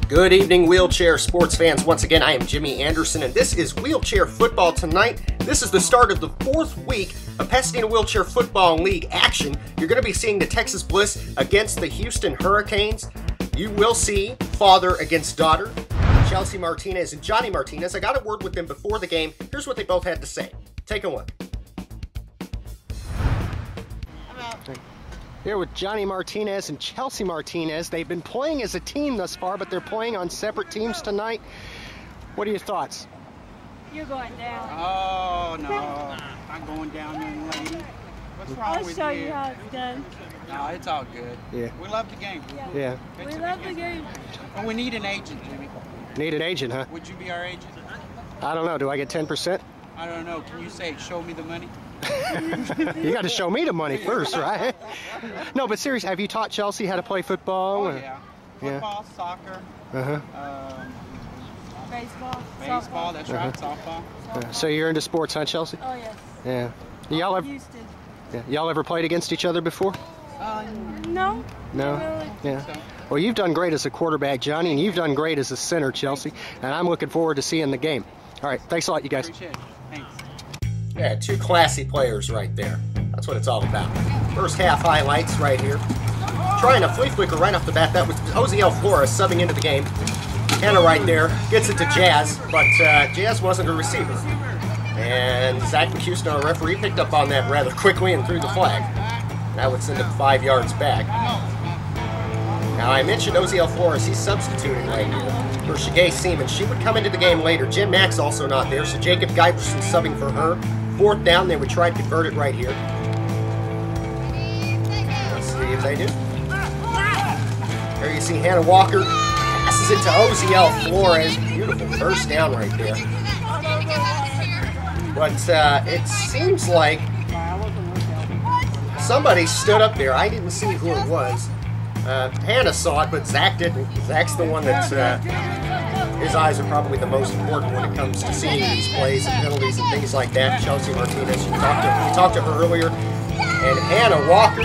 Good evening, wheelchair sports fans. Once again, I am Jimmy Anderson, and this is Wheelchair Football Tonight. This is the start of the 4th week of Pasadena Wheelchair Football League action. You're going to be seeing the Texas Bliss against the Houston Hurricanes. You will see father against daughter, Chelsea Martinez and Johnny Martinez. I got a word with them before the game. Here's what they both had to say. Take a look. Here with Johnny Martinez and Chelsea Martinez. They've been playing as a team thus far, but they're playing on separate teams tonight. What are your thoughts? You're going down. Oh, no. I'm going down, young lady. What's wrong with you? I'll show you how it's done. No, it's all good. Yeah. We love the game. Yeah. We love the game. Well, we need an agent, Jimmy. Need an agent, huh? Would you be our agent? I don't know. Do I get 10%? I don't know. Can you say, show me the money? You got to show me the money first, right? No, but seriously, have you taught Chelsea how to play football? Oh, yeah. Football, soccer. Baseball. Baseball, that's right, softball. So you're into sports, huh, Chelsea? Oh, yes. Yeah. Houston. Y'all ever played against each other before? No. No? Really. Yeah. So. Well, you've done great as a quarterback, Johnny, and you've done great as a center, Chelsea, and I'm looking forward to seeing the game. All right, thanks a lot, you guys. Appreciate it. Thanks. Yeah, two classy players right there. That's what it's all about. First half highlights right here. Trying a flea flicker right off the bat. That was Oziel Flores subbing into the game. Hannah right there gets it to Jazz, but Jazz wasn't a receiver. And Zach McHouston, our referee, picked up on that rather quickly and threw the flag. That would send it 5 yards back. Now, I mentioned Oziel Flores. He's substituting right here for Shigay Seaman. She would come into the game later. Jen Mack's also not there, so Jacob Giberson subbing for her. 4th down, they would try to convert it right here. Let's see if they do. There you see Hannah Walker passes it to Oziel Flores. Beautiful first down right there. But it seems like somebody stood up there. I didn't see who it was. Hannah saw it, but Zach didn't. Zach's the one that's, his eyes are probably the most important when it comes to seeing these plays and penalties and things like that. Chelsea Martinez, you talked to her earlier. And Hannah Walker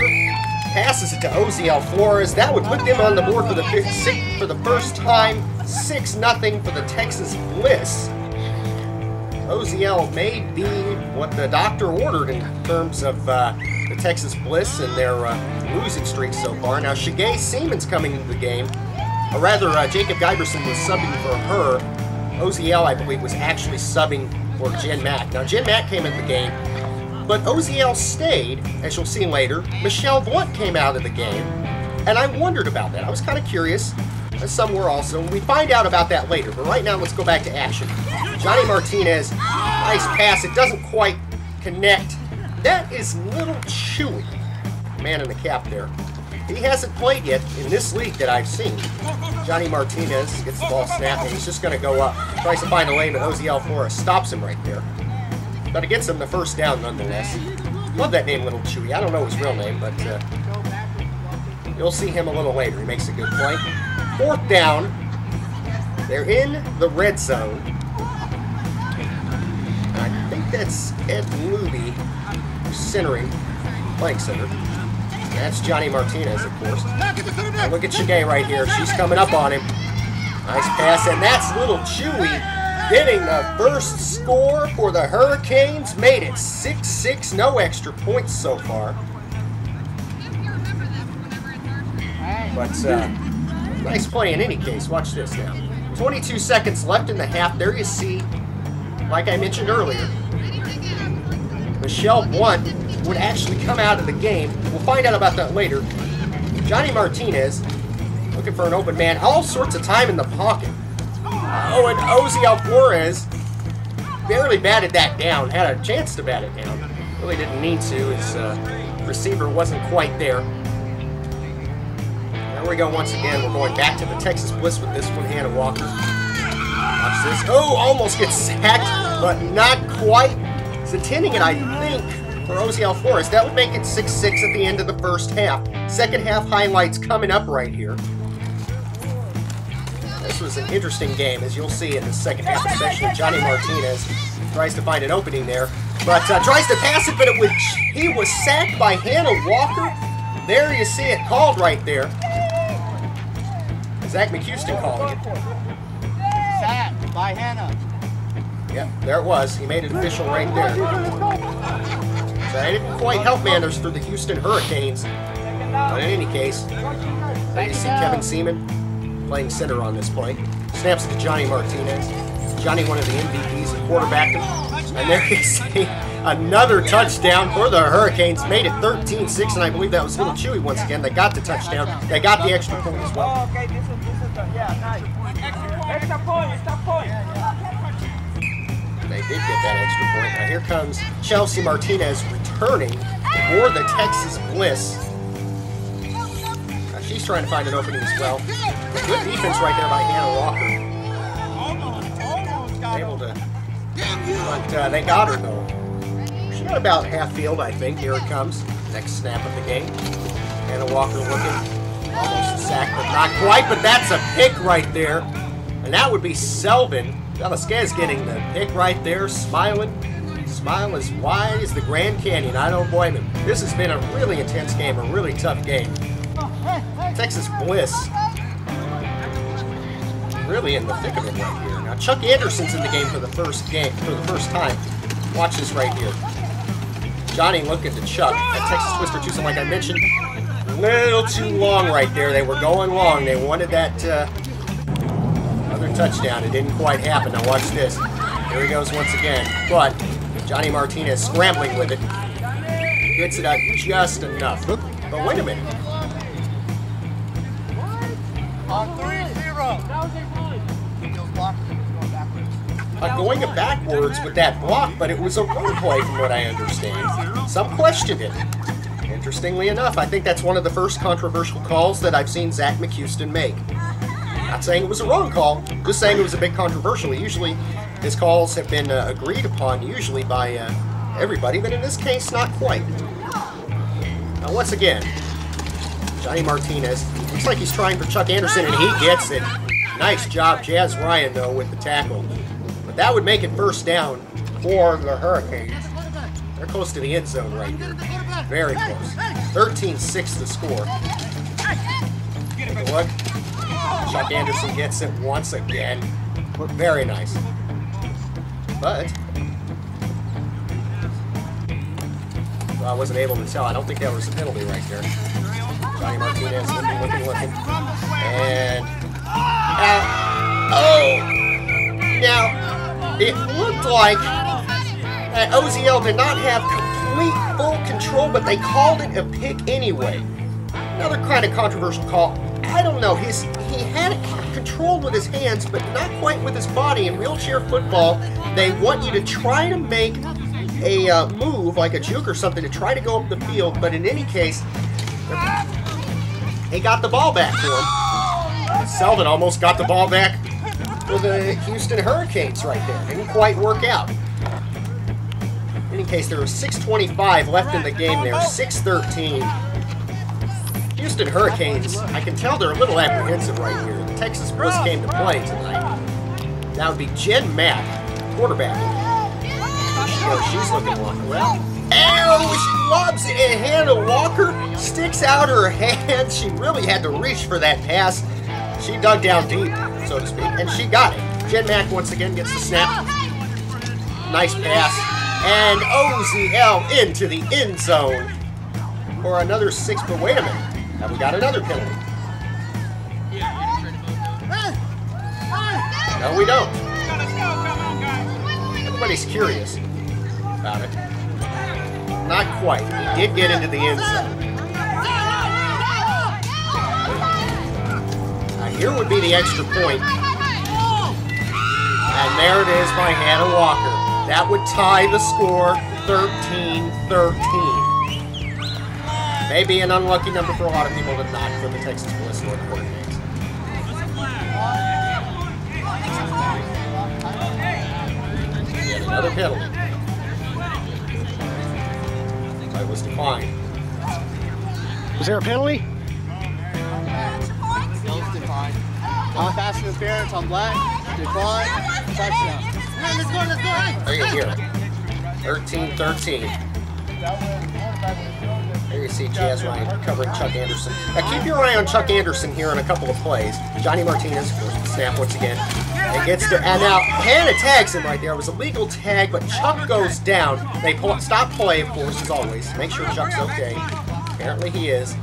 passes it to Oziel Flores. That would put them on the board for the first time, 6-0 for the Texas Bliss. Oziel may be what the doctor ordered in terms of the Texas Bliss and their losing streak so far. Now, Shigay Seaman's coming into the game. Or rather, Jacob Giberson was subbing for her. Oziel, I believe, was actually subbing for Jen Mack. Now, Jen Mack came into the game, but Oziel stayed, as you'll see later. Michelle Blunt came out of the game, and I wondered about that. I was kind of curious, as some were also. We find out about that later, but right now, let's go back to action. Johnny Martinez, nice pass. It doesn't quite connect. That is little Chewy, man in the cap there. He hasn't played yet in this league that I've seen. Johnny Martinez gets the ball snapped, and he's just going to go up. Tries to find a lane, but Oziel Flores stops him right there. But it gets him the first down nonetheless. Love that name, Little Chewy. I don't know his real name, but you'll see him a little later. He makes a good play. 4th down. They're in the red zone. I think that's Ed Luby centering, playing center. That's Johnny Martinez, of course. And look at Shigay right here. She's coming up on him. Nice pass, and that's Little Chewy getting the first score for the Hurricanes. Made it 6-6, no extra points so far. But nice play in any case. Watch this now. 22 seconds left in the half. There you see, like I mentioned earlier, Michelle Blunt would actually come out of the game. We'll find out about that later. Johnny Martinez looking for an open man. All sorts of time in the pocket. Oh, and Oziel Flores barely batted that down. Had a chance to bat it down. Really didn't need to. His receiver wasn't quite there. There we go once again. We're going back to the Texas Bliss with this one. Hannah Walker. Watch this. Oh, almost gets sacked, but not quite. It's intending it, I think, for Oziel Flores. That would make it 6-6 at the end of the first half. Second half highlights coming up right here. As this was an interesting game, as you'll see in the second half, especially Johnny Martinez tries to find an opening there, but tries to pass it, but he was sacked by Hannah Walker. There you see it called right there. Zach McHouston calling it. Sacked by Hannah. Yep, there it was. He made it official right there. So it didn't quite help Manders for the Houston Hurricanes. But in any case, there you see Kevin Seaman playing center on this play. Snaps it to Johnny Martinez. Johnny, one of the MVPs, and quarterbacked him. And there you see another touchdown for the Hurricanes. Made it 13-6, and I believe that was Little Chewy once again. They got the touchdown. They got the extra point as well. Oh, okay, this is yeah, nice. Extra point. They did get that extra point. Now here comes Chelsea Martinez returning for the Texas Bliss. Now she's trying to find an opening as well. Good defense right there by Hannah Walker. Able to, but they got her though. She got about half field, I think. Here it comes. Next snap of the game. Hannah Walker looking almost a sack, but not quite. But that's a pick right there, and that would be Selvin. Velasquez getting the pick right there, smiling. Smile as wide as the Grand Canyon. I don't blame him. This has been a really intense game, a really tough game. Texas Bliss really in the thick of it right here. Now Chuck Anderson's in the game for the first time. Watch this right here. Johnny looking to Chuck at Texas Twister Tucson, like I mentioned. A little too long right there. They were going long. They wanted that other touchdown. It didn't quite happen. Now watch this. Here he goes once again. But Johnny Martinez scrambling with it. Gets it out just enough. But wait a minute. On 3-0. Going backwards with that block, but it was a run play from what I understand. Some questioned it. Interestingly enough, I think that's one of the first controversial calls that I've seen Zach McHouston make. Not saying it was a wrong call, just saying it was a bit controversial. Usually his calls have been agreed upon, usually by everybody, but in this case, not quite. Now once again, Johnny Martinez, looks like he's trying for Chuck Anderson, and he gets it. Nice job, Jazz Ryan, though, with the tackle. But that would make it first down for the Hurricanes. They're close to the end zone right here. Very close. 13-6 the score. Take a look. Chuck Anderson gets it once again. Very nice. But well, I wasn't able to tell. I don't think that was a penalty right there. Johnny Martinez looking. And now it looked like that OZL did not have complete full control, but they called it a pick anyway. Another kind of controversial call. I don't know. He had it controlled with his hands, but not quite with his body. In wheelchair football, they want you to try to make a move, like a juke or something, to try to go up the field. But in any case, he got the ball back to him. Selvin almost got the ball back for the Houston Hurricanes right there. Didn't quite work out. In any case, there was 6:25 left in the game there, 6-13. Houston Hurricanes, I can tell they're a little apprehensive right here. The Texas Bliss came to play tonight. That would be Jen Mack, quarterbacking. She's looking well. Oh, she lobs it, and Hannah Walker sticks out her hand. She really had to reach for that pass. She dug down deep, so to speak, and she got it. Jen Mack once again gets the snap. Nice pass. And OZL into the end zone for another 6, but wait a minute. Now we got another penalty. No, we don't. Everybody's curious about it. Not quite. He did get into the end zone. Now here would be the extra point. And there it is by Hannah Walker. That would tie the score 13-13. Maybe an unlucky number for a lot of people, but not for the Texas Bliss or the Hurricanes. Yet another penalty. It was declined. Was there a penalty? Pass interference on black. Decline. Touchdown. Look at here. 13-13. There you see Jazz Ryan covering Chuck Anderson. Now keep your eye on Chuck Anderson here in a couple of plays. Johnny Martinez, of course, the snap once again. It gets to, and now Hannah tags him right there. It was a legal tag, but Chuck goes down. They stop play, of course, as always. Make sure Chuck's okay. Apparently he is.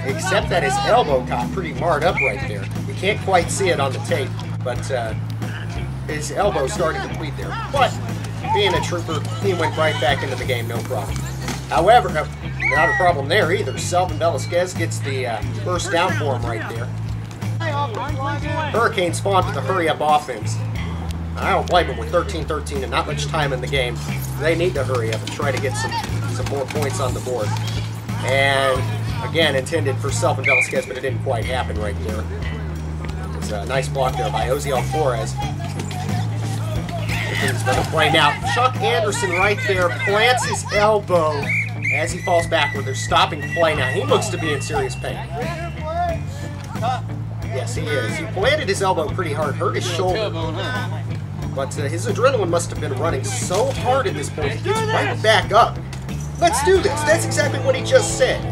Except that his elbow got pretty marred up right there. You can't quite see it on the tape, but his elbow started to bleed there. But being a trooper, he went right back into the game, no problem. However, not a problem there either. Selvin Velasquez gets the first down for him right there. Hurricane spawned with the hurry-up offense. I don't blame them with 13-13 and not much time in the game. They need to hurry up and try to get some more points on the board. And again, intended for Selvin Velasquez, but it didn't quite happen right there. It was a nice block there by Oziel Flores. He's going to play now. Chuck Anderson right there plants his elbow as he falls backward. They're stopping play now. He looks to be in serious pain. Yes, he is. He planted his elbow pretty hard, hurt his shoulder. But his adrenaline must have been running so hard at this point, he gets right back up. Let's do this. That's exactly what he just said.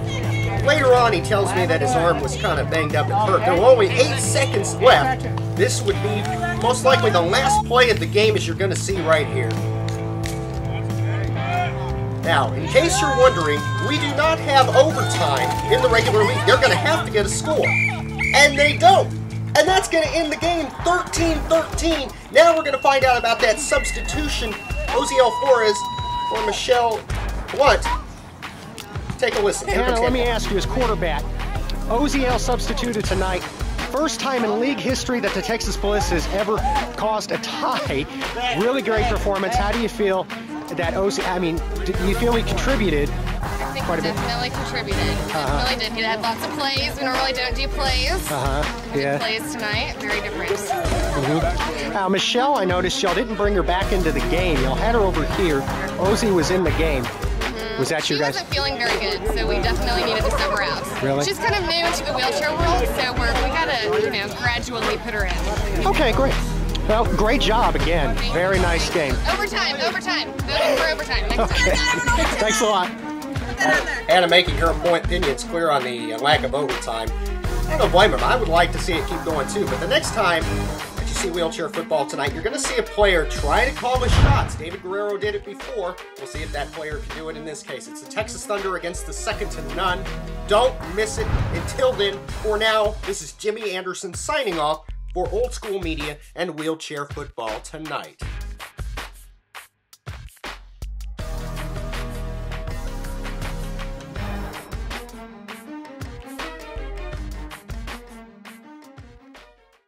Later on, he tells me that his arm was kind of banged up and hurt. There were only 8 seconds left. This would be most likely the last play of the game, as you're going to see right here. Now, in case you're wondering, we do not have overtime in the regular league. They're going to have to get a score. And they don't. And that's going to end the game 13-13. Now we're going to find out about that substitution. Oziel Flores or Michelle Blunt. Take a listen. Hannah, let me ask you, as quarterback, Oziel substituted tonight. First time in league history that the Texas Bliss has ever caused a tie. Really great performance. How do you feel that do you feel he contributed quite a bit? Definitely contributed. Definitely did. He had lots of plays. We normally don't do plays. Yeah. Plays tonight. Very different. Now, Michelle, I noticed y'all didn't bring her back into the game. Y'all had her over here. Ozzy was in the game. Was that your guys? She wasn't feeling very good, so we definitely needed to sub her out. Really? She's kind of new to the wheelchair world, so we gotta, gradually put her in. Okay, great. Well, great job again. Very nice game. Overtime. Voting for overtime. Next Okay. time. Thanks a lot. Hannah making her opinions clear on the lack of overtime. I don't blame him. I would like to see it keep going too, but the next time that you see wheelchair football tonight, you're going to see a player try to call the shots. David Guerrero did it before. We'll see if that player can do it in this case. It's the Texas Thunder against the second to none. Don't miss it. Until then, for now, this is Jimmy Anderson signing off for Old School Media and Wheelchair Football Tonight.